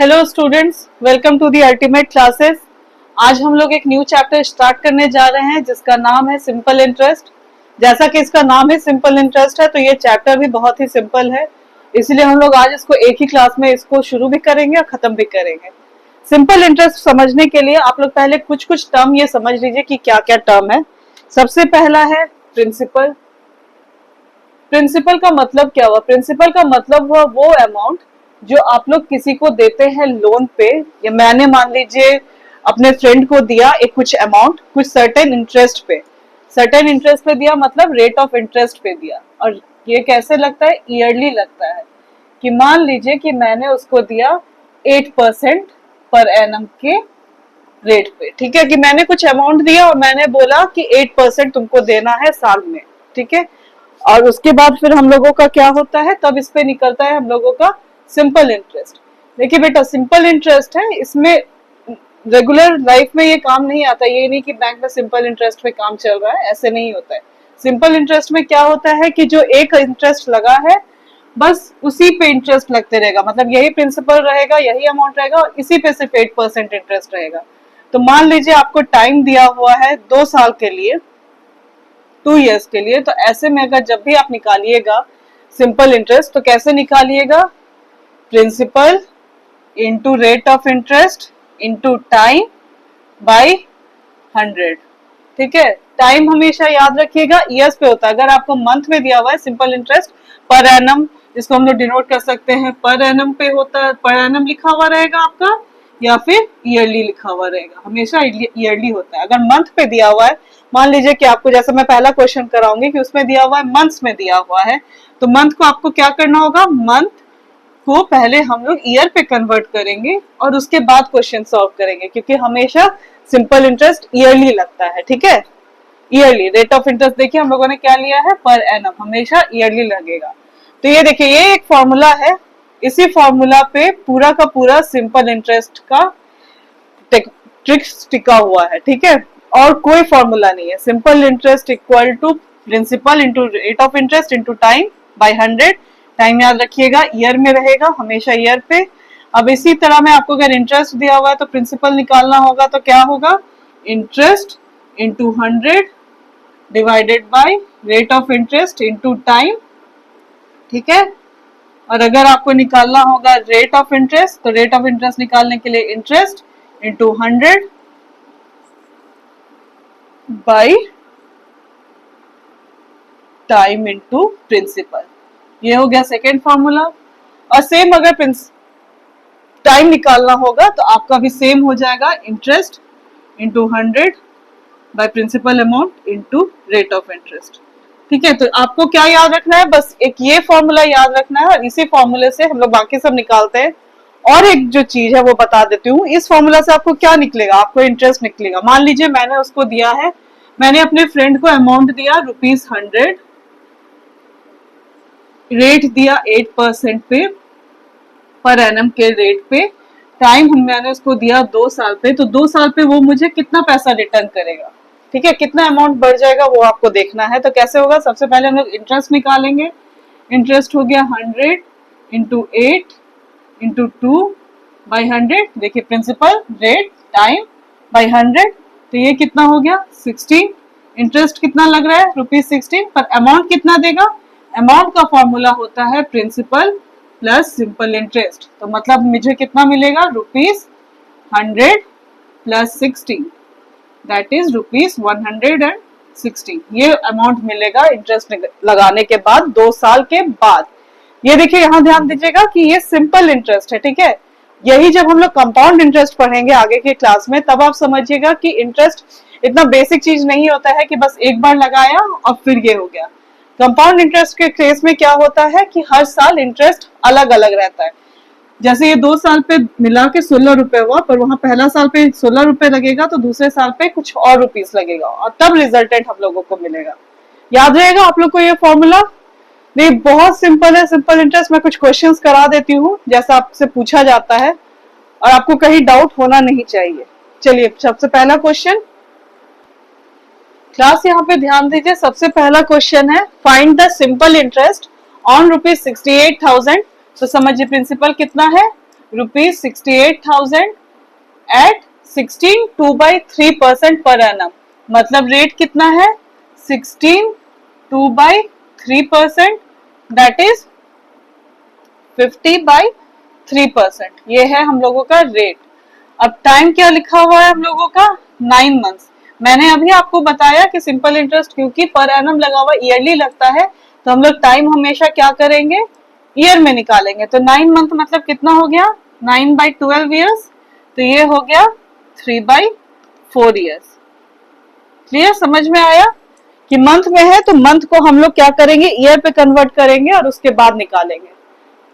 Hello students, welcome to the ultimate classes. आज हम लोग एक न्यू चैप्टर स्टार्ट करने जा रहे हैं जिसका नाम है सिंपल इंटरेस्ट। जैसा कि इसका नाम है सिंपल इंटरेस्ट है, तो ये चैप्टर भी बहुत ही सिंपल है, इसलिए हम लोग आज इसको एक ही क्लास में इसको शुरू भी करेंगे और खत्म भी करेंगे। सिंपल इंटरेस्ट समझने के लिए आप लोग पहले कुछ कुछ टर्म ये समझ लीजिए कि क्या क्या टर्म है। सबसे पहला है प्रिंसिपल। प्रिंसिपल का मतलब क्या हुआ? प्रिंसिपल का मतलब हुआ वो अमाउंट जो आप लोग किसी को देते हैं लोन पे, या मैंने मान लीजिए अपने फ्रेंड को दिया एक कुछ अमाउंट, कुछ सर्टेन इंटरेस्ट पे। सर्टेन इंटरेस्ट पे दिया मतलब रेट ऑफ इंटरेस्ट पे दिया। और ये कैसे लगता है? ईयरली लगता है। कि मान लीजिए कि मैंने उसको दिया 8% पर एनम के रेट पे। ठीक है, कि मैंने कुछ अमाउंट दिया और मैंने बोला कि 8% तुमको देना है साल में। ठीक है, और उसके बाद फिर हम लोगों का क्या होता है, तब इस पे निकलता है हम लोगों का सिंपल इंटरेस्ट। देखिए बेटा, सिंपल इंटरेस्ट है, इसमें रेगुलर लाइफ में ये काम नहीं आता। ये नहीं कि बैंक में सिंपल इंटरेस्ट पे काम चल रहा है, ऐसे नहीं होता है। सिंपल इंटरेस्ट में क्या होता है कि जो एक इंटरेस्ट लगा है बस उसी पे इंटरेस्ट लगते रहेगा, मतलब यही प्रिंसिपल रहेगा, यही अमाउंट रहेगा और इसी पे सिर्फ 8% इंटरेस्ट रहेगा। तो मान लीजिए आपको टाइम दिया हुआ है 2 साल के लिए, 2 इयर्स के लिए। तो ऐसे में अगर जब भी आप निकालिएगा सिंपल इंटरेस्ट, तो कैसे निकालिएगा? Principal into rate of interest into time by 100। ठीक है, टाइम हमेशा याद रखिएगा ईयर्स पे होता है। अगर आपको मंथ में दिया हुआ है सिंपल इंटरेस्ट पर एनम, जिसको हम लोग डिनोट कर सकते हैं पर एनम पे होता है, पर एनम लिखा हुआ रहेगा आपका, या फिर ईयरली लिखा हुआ रहेगा। हमेशा ईयरली होता है। अगर मंथ पे दिया हुआ है, मान लीजिए कि आपको, जैसे मैं पहला क्वेश्चन कराऊंगी कि उसमें दिया हुआ है मंथ्स में दिया हुआ है, तो मंथ को आपको क्या करना होगा? मंथ को पहले हम लोग ईयर पे कन्वर्ट करेंगे और उसके बाद क्वेश्चन सॉल्व करेंगे, क्योंकि हमेशा सिंपल इंटरेस्ट ईयरली लगता है। ठीक है, ईयरली। रेट ऑफ इंटरेस्ट देखिए हम लोगों ने क्या लिया है? पर एनम, हमेशा ईयरली लगेगा। तो ये देखिए, ये एक फॉर्मूला है, इसी फॉर्मूला पे पूरा का पूरा सिंपल इंटरेस्ट का ट्रिक्स टिका हुआ है। ठीक है, और कोई फॉर्मूला नहीं है। Simple interest equal to principal into rate of interest into time by 100। Time याद रखिएगा ईयर में रहेगा, हमेशा ईयर पे। अब इसी तरह में आपको अगर इंटरेस्ट दिया हुआ है तो प्रिंसिपल निकालना होगा, तो क्या होगा? Interest into 100 divided by rate of interest into time. ठीक है, और अगर आपको निकालना होगा रेट ऑफ इंटरेस्ट, तो रेट ऑफ इंटरेस्ट निकालने के लिए interest into 100 by time into principal. ये हो गया सेकेंड फॉर्मूला। और सेम अगर टाइम निकालना होगा तो आपका भी सेम हो जाएगा, interest into 100 by principal amount into rate of interest. ठीक है, तो आपको क्या याद रखना है? बस एक ये फॉर्मूला याद रखना है, और इसी फॉर्मूले से हम लोग बाकी सब निकालते हैं। और एक जो चीज है वो बता देती हूँ, इस फॉर्मूला से आपको क्या निकलेगा? आपको इंटरेस्ट निकलेगा। मान लीजिए मैंने उसको दिया है, मैंने अपने फ्रेंड को अमाउंट दिया ₹100, रेट दिया 8% पे पर एनम के रेट पे, टाइम मैंने उसको दिया 2 साल पे। तो 2 साल पे वो मुझे कितना पैसा रिटर्न करेगा? ठीक है, कितना अमाउंट बढ़ जाएगा वो आपको देखना है। तो कैसे होगा? सबसे पहले हम लोग इंटरेस्ट निकालेंगे। इंटरेस्ट हो गया 100 इंटू 8 इंटू 2 बाई 100। देखिए प्रिंसिपल, रेट, टाइम बाई 100, तो ये कितना हो गया? 16। इंटरेस्ट कितना लग रहा है? ₹16। पर अमाउंट कितना देगा? अमाउंट का फॉर्मूला होता है प्रिंसिपल प्लस सिंपल इंटरेस्ट। तो मतलब मुझे कितना मिलेगा? ₹100 प्लस 16, दैट इज ₹160। ये अमाउंट मिलेगा इंटरेस्ट लगाने के बाद 2 साल के बाद। ये देखिए, यहाँ ध्यान दीजिएगा कि ये सिंपल इंटरेस्ट है। ठीक है, यही जब हम लोग कंपाउंड इंटरेस्ट पढ़ेंगे आगे के क्लास में, तब आप समझिएगा कि इंटरेस्ट इतना बेसिक चीज नहीं होता है कि बस एक बार लगाया और फिर ये हो गया। कंपाउंड इंटरेस्ट के केस में क्या होता है कि हर साल इंटरेस्ट अलग अलग रहता है। जैसे ये 2 साल पे मिला के 16 रुपए हुआ, पर वहां पहला साल पे 16 रुपए लगेगा, तो दूसरे साल पे कुछ और रुपीस लगेगा, और तब रिजल्टेंट हम लोगों को मिलेगा। याद रहेगा आप लोग को ये फॉर्मूला? नहीं, बहुत सिंपल है सिंपल इंटरेस्ट। मैं कुछ क्वेश्चंस करा देती हूँ जैसा आपसे पूछा जाता है, और आपको कहीं डाउट होना नहीं चाहिए। चलिए, सबसे पहला क्वेश्चन, क्लास यहाँ पे ध्यान दीजिए। सबसे पहला क्वेश्चन है, find the simple interest on ₹68,000। तो समझिए प्रिंसिपल कितना है? Rupees 68,000 eight 16 2/3% per annum. मतलब रेट कितना है? 16 2/3%, दैट इज 50/3%। ये है हम लोगों का रेट। अब टाइम क्या लिखा हुआ है हम लोगों का? 9 मंथ्स। मैंने अभी आपको बताया कि सिंपल इंटरेस्ट क्योंकि पर एनम लगा हुआ ईयरली लगता है, तो हम लोग टाइम हमेशा क्या करेंगे? ईयर में निकालेंगे। तो 9 मंथ मतलब कितना हो गया? 9/12 ईयर्स। तो ये हो गया 3/4 ईयर्स। क्लियर? समझ में आया कि मंथ में है तो मंथ को हम लोग क्या करेंगे? ईयर पे कन्वर्ट करेंगे और उसके बाद निकालेंगे।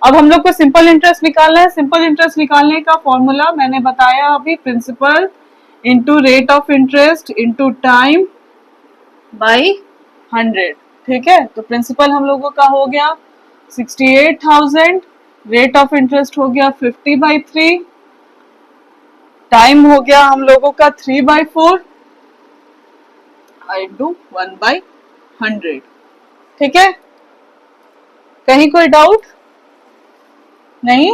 अब हम लोग को सिंपल इंटरेस्ट निकालना है। सिंपल इंटरेस्ट निकालने का फॉर्मूला मैंने बताया अभी, principal into rate of interest into time by 100। ठीक है, तो प्रिंसिपल हम लोगों का हो गया 68,000, रेट ऑफ इंटरेस्ट हो गया 50/3, टाइम हो गया हम लोगों का 3/4 इंटू 1/100। ठीक है, कहीं कोई डाउट नहीं?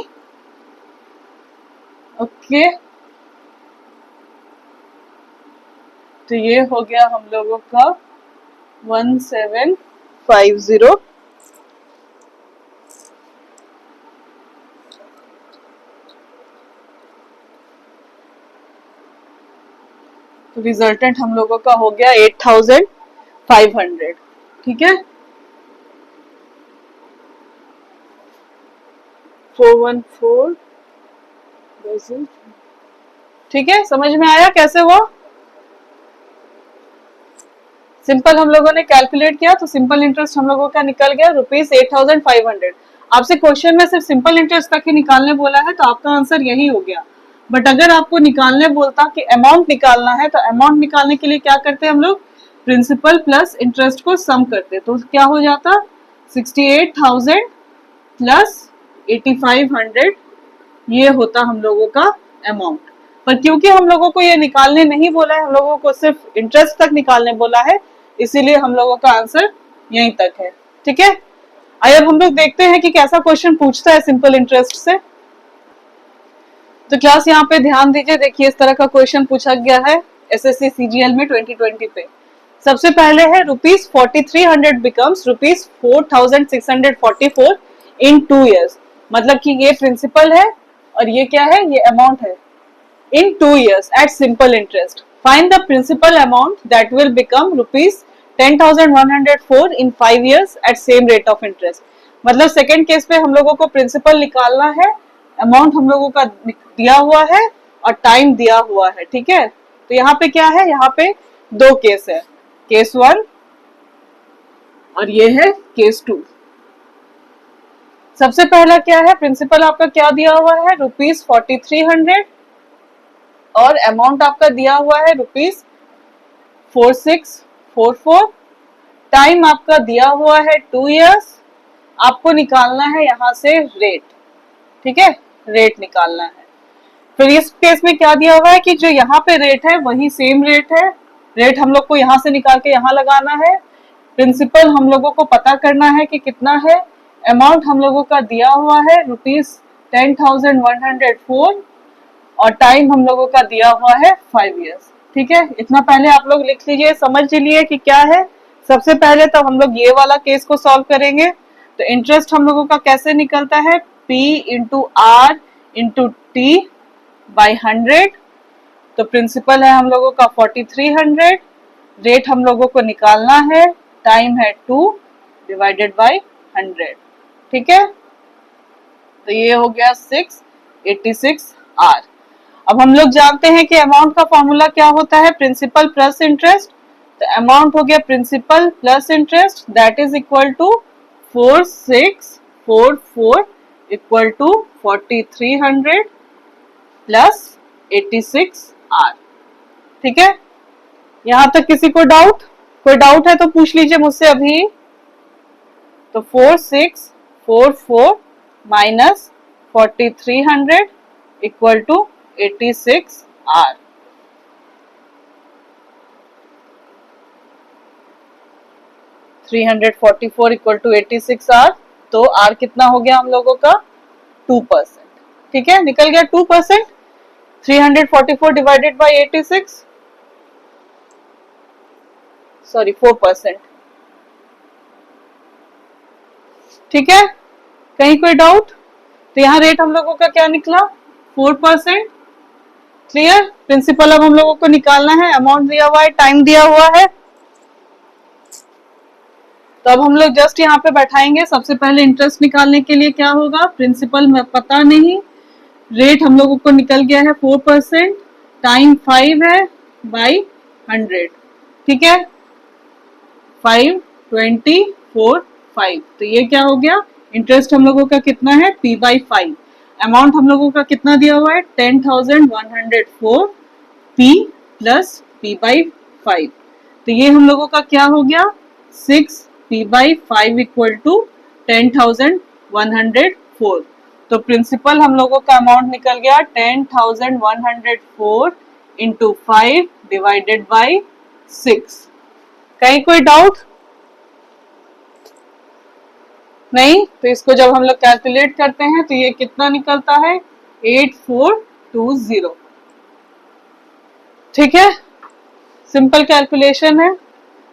ओके, तो ये हो गया हम लोगों का 1750। तो रिजल्टेंट हम लोगों का हो गया 8,500। ठीक है, 414। ठीक है, समझ में आया कैसे हुआ? सिंपल हम लोगों ने कैलकुलेट किया तो सिंपल इंटरेस्ट हम लोगों का निकल गया ₹8,500। आपसे क्वेश्चन में सिर्फ सिंपल इंटरेस्ट तक ही निकालने बोला है तो आपका आंसर यही हो गया। बट अगर आपको निकालने बोलता कि अमाउंट निकालना है तो अमाउंट निकालने के लिए क्या करते हैं हम लोग? प्रिंसिपल प्लस इंटरेस्ट को सम करते, तो क्या हो जाता? 68,000 प्लस 8,500, ये होता हम लोगों का अमाउंट। पर क्योंकि हम लोगों को ये निकालने नहीं बोला है, हम लोगों को सिर्फ इंटरेस्ट तक निकालने बोला है, इसीलिए हम लोगों का आंसर यहीं तक है। ठीक है, आइए अब हम लोग देखते हैं कि कैसा क्वेश्चन पूछता है सिंपल इंटरेस्ट से। तो क्लास यहाँ पे ध्यान दीजिए, देखिए इस तरह का क्वेश्चन पूछा गया है एसएससी सीजीएल में 2020 पे। सबसे पहले है ₹4300 बिकम्स ₹4644 इन 2 years। मतलब कि ये प्रिंसिपल है और ये क्या है? ये अमाउंट है। In 2 years at simple interest, find the principal amount that will become ₹10,104 in 5 years at same rate of interest। मतलब सेकेंड केस पे हम लोगों को प्रिंसिपल निकालना है, अमाउंट हम लोगों का दिया हुआ है और टाइम दिया हुआ है। ठीक है, तो यहाँ पे क्या है? यहाँ पे दो केस है, केस 1 और ये है केस 2। सबसे पहला क्या है? प्रिंसिपल आपका क्या दिया हुआ है? ₹4300 और अमाउंट आपका दिया हुआ है ₹4644। टाइम आपका दिया हुआ है 2 years। आपको निकालना है यहाँ से रेट। ठीक है, रेट निकालना है। फिर इस केस में क्या दिया हुआ है कि जो यहाँ पे रेट है वही सेम रेट है। रेट हम लोग को यहाँ से निकाल के यहाँ लगाना है। प्रिंसिपल हम लोगों को पता करना है कि कितना है। अमाउंट हम लोगों का दिया हुआ है ₹10,104 और टाइम हम लोगों का दिया हुआ है 5 years। ठीक है, इतना पहले आप लोग लिख लीजिए, समझ लीजिए कि क्या है। सबसे पहले तो हम लोग ये वाला केस को सॉल्व करेंगे। तो इंटरेस्ट हम लोगों का कैसे निकलता है? P into R into T by 100। तो प्रिंसिपल है हम लोगों का 4300, रेट हम लोगों को निकालना है, टाइम है 2 डिवाइडेड बाई 100। ठीक है, तो ये हो गया 686 आर। अब हम लोग जानते हैं कि अमाउंट का फॉर्मूला क्या होता है? Principal plus interest. तो अमाउंट हो गया principal plus interest, that is equal to 4644 equal to 4300 plus 86 R. ठीक है, यहां तक किसी को डाउट? कोई डाउट है तो पूछ लीजिए मुझसे अभी। तो 4644 minus 4300 equal to 86 R. $344 equal to 86 R. तो आर कितना हो गया हम लोगों का? 2%। ठीक है, निकल गया 2%। 344 डिवाइडेड बाई 86, सॉरी 4%। ठीक है, कहीं कोई डाउट? तो यहाँ रेट हम लोगों का क्या निकला? 4%। क्लियर? प्रिंसिपल अब हम लोगों को निकालना है, अमाउंट दिया हुआ है, टाइम दिया हुआ है। तो अब हम लोग जस्ट यहाँ पे बैठाएंगे। सबसे पहले इंटरेस्ट निकालने के लिए क्या होगा? प्रिंसिपल में पता नहीं, रेट हम लोगों को निकल गया है 4%, टाइम 5 है बाई 100। ठीक है, 5 20 4 5। तो ये क्या हो गया? इंटरेस्ट हम लोगों का कितना है? P by 5। अमाउंट हम लोगों का कितना दिया हुआ है? 10,104 P प्लस P बाई 5। तो ये हम लोगों का क्या हो गया? 6 P बाई 5 इक्वल टू 10,104। तो प्रिंसिपल हम लोगों का अमाउंट निकल गया 10,104 इंटू 5 डिवाइडेड बाई 6। कहीं कोई डाउट? नहीं? तो इसको जब हम लोग कैलकुलेट करते हैं तो ये कितना निकलता है? 8420। ठीक है, सिंपल कैलकुलेशन है।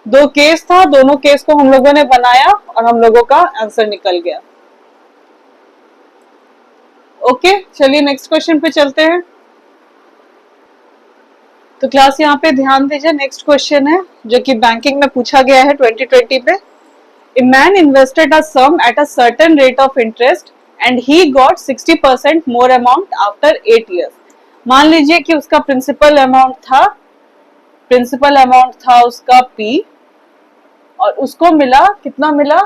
2 केस था, दोनों केस को हम लोगों ने बनाया और हम लोगों का आंसर निकल गया। ओके, चलिए नेक्स्ट क्वेश्चन पे चलते हैं। तो क्लास यहाँ पे ध्यान दीजिए, नेक्स्ट क्वेश्चन है जो कि बैंकिंग में पूछा गया है 2020 पे। A man invested a sum at a certain rate of interest and he got 60% more amount after 8 years. मान लीजिए कि उसका प्रिंसिपल अमाउंट था उसका P और उसको मिला, कितना मिला?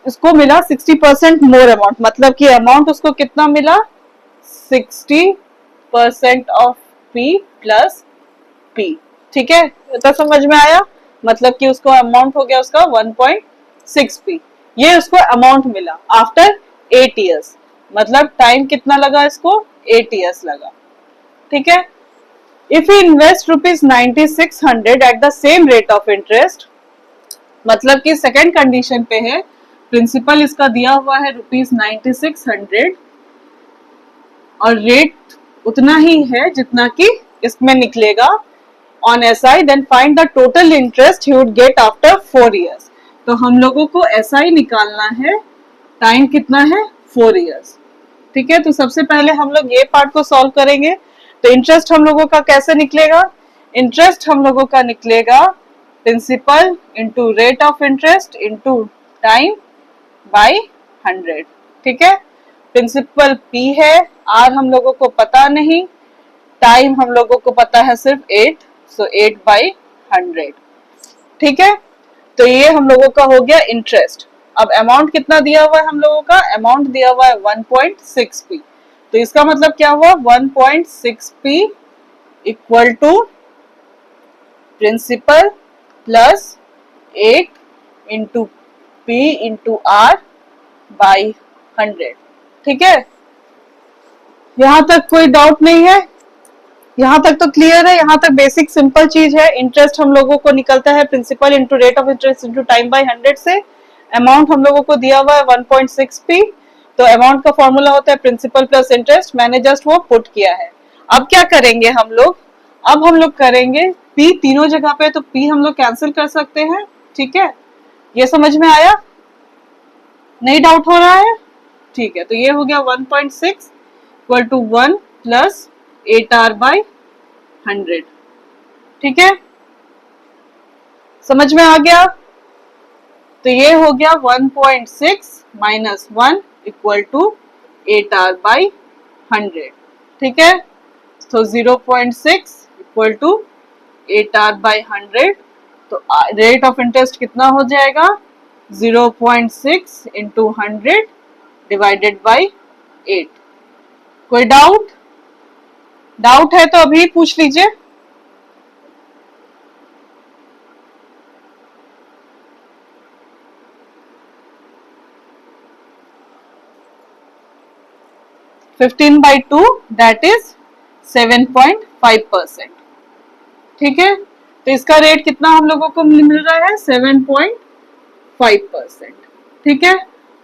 उसको मिला 60% मोर अमाउंट, मतलब कि अमाउंट उसको कितना मिला? 60% ऑफ P प्लस P। ठीक है, तो समझ में आया? मतलब कि उसको अमाउंट हो गया उसका 1.6 P। ये उसको अमाउंट मिला आफ्टर 8 इयर्स, मतलब टाइम कितना लगा इसको? 8 इयर्स लगा। ठीक है, if he invest ₹9600 at the same rate of interest, मतलब कि सेकेंड कंडीशन पे है, प्रिंसिपल इसका दिया हुआ है ₹9600 और रेट उतना ही है जितना कि इसमें निकलेगा on SI, then find the total interest he would get after 4 years। तो हम लोगों को SI निकालना है, टाइम कितना है? 4 years। ठीक है, तो सबसे पहले हम लोग ये पार्ट को सॉल्व करेंगे। तो इंटरेस्ट हम लोगों का कैसे निकलेगा? इंटरेस्ट हम लोगों का निकलेगा principal into rate of interest into time by 100। ठीक है, प्रिंसिपल P है, R हम लोगों को पता नहीं, टाइम हम लोगों को पता है सिर्फ 8, सो 8 बाई 100। ठीक है, तो ये हम लोगों का हो गया इंटरेस्ट। अब अमाउंट कितना दिया हुआ है हम लोगों का? अमाउंट दिया हुआ है 1.6 P। तो इसका मतलब क्या हुआ? 1.6 P equal to principal plus 8 into P into R by 100। ठीक है, यहां तक कोई डाउट नहीं है? यहाँ तक तो क्लियर है? यहाँ तक बेसिक सिंपल चीज है। इंटरेस्ट हम लोगों को निकलता है principal into rate of interest into time by 100 से। अमाउंट हम लोगों को दिया हुआ है 1.6 P, तो अमाउंट का फॉर्मूला होता है प्रिंसिपल प्लस इंटरेस्ट, मैंने जस्ट वो पुट किया है। अब क्या करेंगे हम लोग? अब हम लोग करेंगे P तीनों जगह पे, तो P हम लोग कैंसिल कर सकते हैं। ठीक है, ये समझ में आया? नहीं डाउट हो रहा है? ठीक है, तो ये हो गया 1.6 equal to 1 plus 8R by 100। ठीक है, समझ में आ गया? तो ये हो गया 1.6 minus 1 equal to 8R by 100। ठीक है, तो 0.6 इक्वल टू 8R बाई 100। तो रेट ऑफ इंटरेस्ट कितना हो जाएगा? 0.6 इंटू 100 डिवाइडेड बाई 8। कोई डाउट? डाउट है तो अभी पूछ लीजिए। Fifteen by 2 that is 7.5%। ठीक है, तो इसका रेट कितना हम लोगों को मिल रहा है? 7.5%। ठीक है,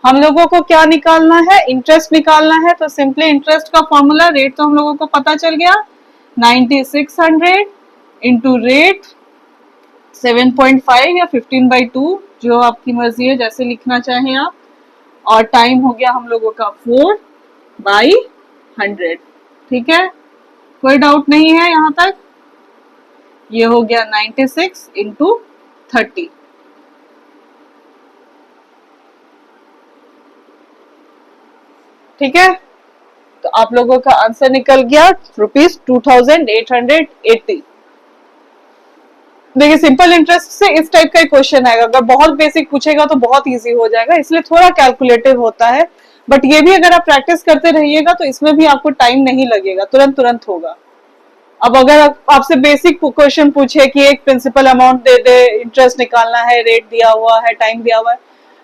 हम लोगों को क्या निकालना है, इंटरेस्ट निकालना है। तो सिंपली इंटरेस्ट का फॉर्मूला, रेट तो हम लोगों को पता चल गया, 9600 इंटू रेट 7.5 या 15/2, जो आपकी मर्जी है, जैसे लिखना चाहें आप, और टाइम हो गया हम लोगों का 4/100। ठीक है, कोई डाउट नहीं है यहां तक। ये हो गया 96 इंटू 30। ठीक है, तो आप लोगों का आंसर निकल गया ₹2880। देखिए, सिंपल इंटरेस्ट से इस टाइप का क्वेश्चन आएगा। अगर बहुत बेसिक पूछेगा तो बहुत इजी हो जाएगा, इसलिए थोड़ा कैलकुलेटिव होता है। बट ये भी अगर आप प्रैक्टिस करते रहिएगा तो इसमें भी आपको टाइम नहीं लगेगा, तुरंत तुरंत होगा। अब अगर आपसे बेसिक क्वेश्चन पूछे कि एक प्रिंसिपल अमाउंट दे दे, इंटरेस्ट निकालना है, रेट दिया हुआ है, टाइम दिया हुआ है,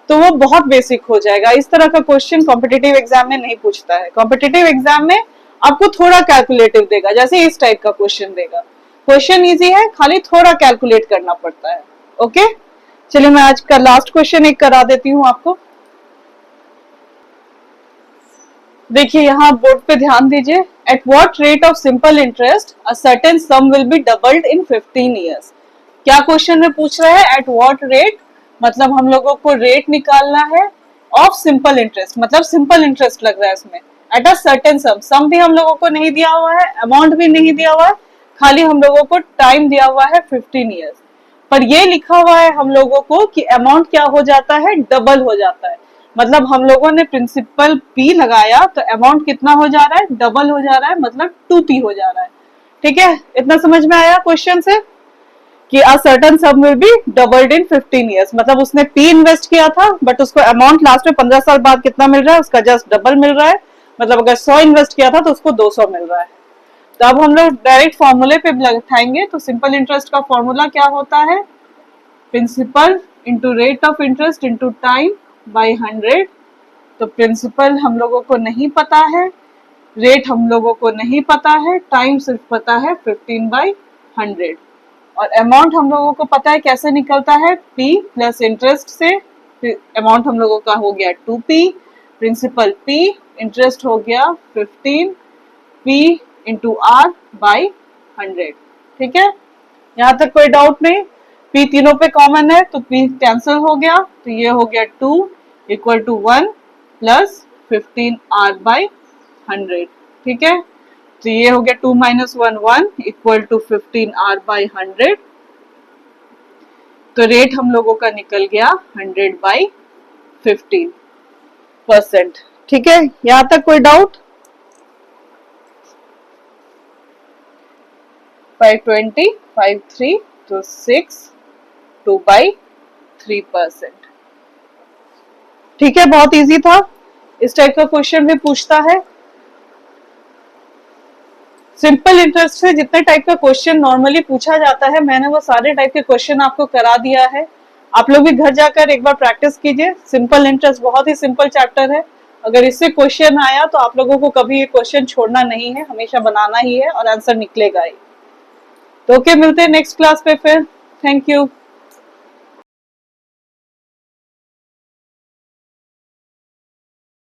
तो वो बहुत बेसिक हो जाएगा। इस तरह का क्वेश्चन कॉम्पिटिटिव एग्जाम में नहीं पूछता है। कॉम्पिटिटिव एग्जाम में आपको थोड़ा कैलकुलेटिव देगा, जैसे इस टाइप का क्वेश्चन देगा। क्वेश्चन इजी है, खाली थोड़ा कैलकुलेट करना पड़ता है। ओके, चलिए मैं आज का लास्ट क्वेश्चन एक करा देती हूँ आपको। देखिए, यहाँ बोर्ड पे ध्यान दीजिए। At what rate of simple interest a certain some will be doubled in 15 years. क्या क्वेश्चन में पूछ रहा है? एट व्हाट रेट, मतलब हम लोगों को रेट निकालना है ऑफ सिंपल इंटरेस्ट, मतलब सिंपल इंटरेस्ट लग रहा है इसमें। एट अ सर्टेन सम भी हम लोगों को नहीं दिया हुआ है, अमाउंट भी नहीं दिया हुआ है, खाली हम लोगों को टाइम दिया हुआ है 15 ईयर्स। पर ये लिखा हुआ है हम लोगों को कि अमाउंट क्या हो जाता है, डबल हो जाता है। मतलब हम लोगों ने प्रिंसिपल पी लगाया तो अमाउंट कितना हो जा रहा है, डबल हो जा रहा है, मतलब 2p हो जा रहा है। ठीक है, इतना समझ में आया क्वेश्चन से कि a certain some will be doubled in 15 years. मतलब उसने पी इन्वेस्ट किया था, बट उसको अमाउंट लास्ट में 15 साल बाद कितना मिल रहा है, उसका जस्ट डबल मिल रहा है। मतलब अगर 100 इन्वेस्ट किया था तो उसको 200 मिल रहा है। तो अब हम लोग डायरेक्ट फॉर्मूले पे बैठाएंगे। तो सिंपल इंटरेस्ट का फॉर्मूला क्या होता है, principal into rate of interest into time by 100। तो प्रिंसिपल हम लोगों को नहीं पता है, रेट हम लोगों को नहीं पता है, टाइम सिर्फ पता है 15/100। और अमाउंट हम लोगों को पता है कैसे निकलता है, p प्लस इंटरेस्ट से। अमाउंट हम लोगों का हो गया 2p, प्रिंसिपल p, इंटरेस्ट हो गया 15, p इंटू आर बाई 100। ठीक है, यहाँ तक कोई डाउट नहीं। p तीनों पे कॉमन है तो p कैंसिल हो गया, तो ये हो गया 2 equal to 1 plus 15r by 100। ठीक है, तो ये हो गया 2 minus 1 1 equal to 15r by 100। तो रेट हम लोगों का निकल गया 100/15%। ठीक है, यहां तक कोई डाउट? 520 5 3 तो 6 2/3%। ठीक है, बहुत इजी था। इस टाइप का क्वेश्चन भी पूछता है। सिंपल इंटरेस्ट से जितने टाइप का क्वेश्चन नॉर्मली पूछा जाता है, मैंने वो सारे टाइप के क्वेश्चन आपको करा दिया है। आप लोग भी घर जाकर एक बार प्रैक्टिस कीजिए। सिंपल इंटरेस्ट बहुत ही सिंपल चैप्टर है। अगर इससे क्वेश्चन आया तो आप लोगों को कभी ये क्वेश्चन छोड़ना नहीं है, हमेशा बनाना ही है और आंसर निकलेगा ही। तो ओके, मिलते हैं नेक्स्ट क्लास पे फिर। Thank you.